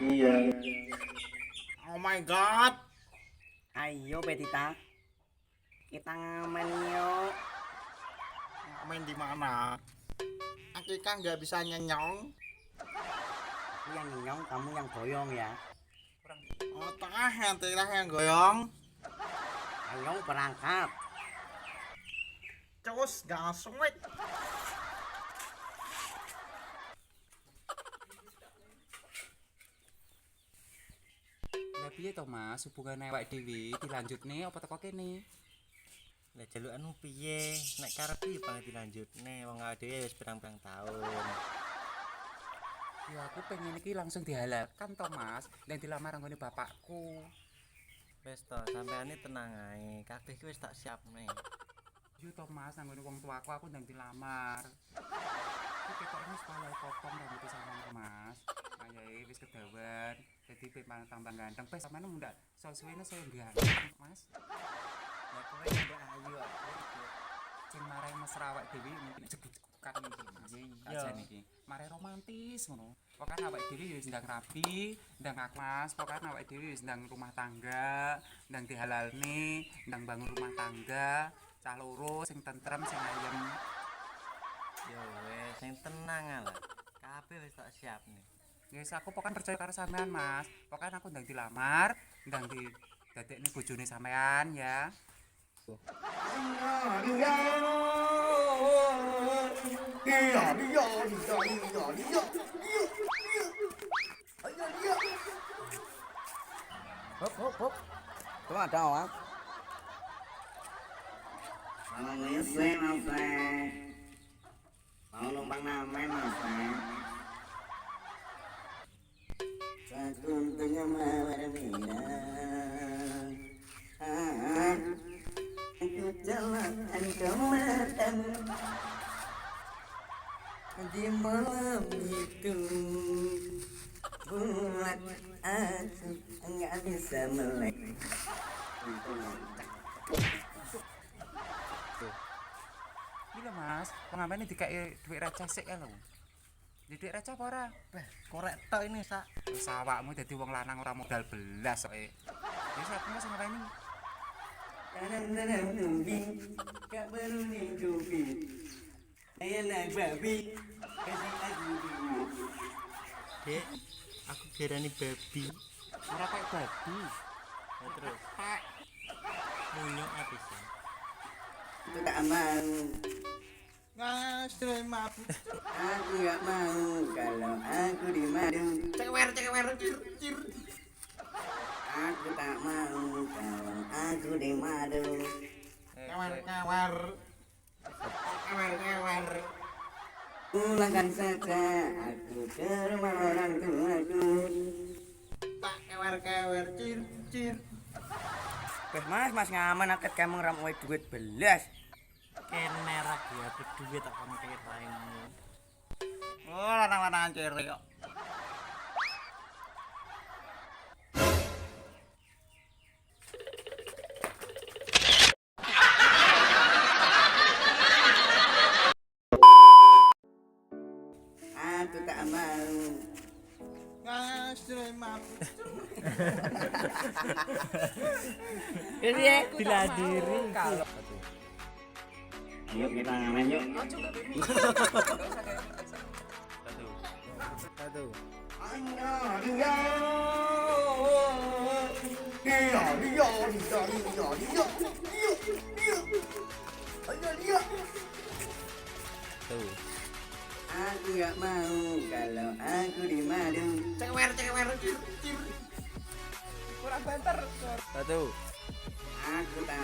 Iya. Oh my god. Ayo Betita, kita ngamen yuk. Main di mana? Akika nggak bisa nyenyong. Aku yang nyenyong, kamu yang goyong ya. Oh tengah yang goyong. Ayo berangkat. Cus gak suwit. Lah piye to Mas, hubungane awake dhewe dilanjutne apa teko kene? Lah jalukanmu piye? Nek karepe banget dilanjutne wong awake dhewe wis pirang-pirang taun. Ya aku pengen iki langsung dihalalkan to Mas, dan dilamar nggone bapakku. Wis to, sampeane tenang ae. Kabeh iki wis tak siapne. Yo to Mas, nggone wong tuaku aku ndang dilamar. Iki ketokne sepaya potong rambut sampean Mas. Ayahe wis kedawan, dadi pengen tambah ganteng. Wis sampean mundak suwe-suwene saya ganteng Mas. Lah kowe ndek ayu aku. Sing marai mesra awake dhewe mungkin jebuk-jebukan iki Mas. Iya. Ajane iki. Marai romantis ngono. Pokoke awake dhewe wis ndang rapi, ndang akmas, pokoke awake dhewe wis ndang rumah tangga, ndang dihalalne, ndang bangun rumah tangga, cah loro sing tentrem, sing ayem. Yo wis sing tenang lah. Kabeh wis tak siapne. Wis aku pokoke percaya karo sampean Mas. Pokoke aku ndang dilamar, ndang didadekne bojone sampean ya. Hop. Tuh ada orang. Kalau ngisi Mas. Mau numpang namen Mas. Sakuntunya mawar minang. Aku jalan ke matamu di malam itu, buat aku nggak bisa melek. Iki lho Mas, pengampene dikai dhuwit receh sik ya lho. Di dhuwit receh apa ora? Korek tok ini sak. Wis awakmu dadi wong lanang ora modal belas kok. Wis aku Mas ngopeni. Tanam tumbi, gak berunding tumbi. Enak babi, kasih aku duit. Dek, aku gerani babi. Ora kok babi. Ya terus. Munyok apa sih? Aku tak mau, Ngas maaf. aku gak mau kalau aku dimadu. Cewer cir. Aku tak mau kalau aku dimadu. Kewer. Pulangkan saja aku ke rumah orang tuaku. Tak kewer cir. Wes Mas ngamen akeh kamu ngramwe duit belas. Kene ra aku duit tak kono kaya raimu. Oh lanang-lanang ciri kok. Aku tak mau. Ngas maaf. Ini ya Diladiri. Yuk kita ngamen yuk. Satu. Tuh. Aku gak mau kalau aku dimadu. Cewer cir. Satu. Aku tak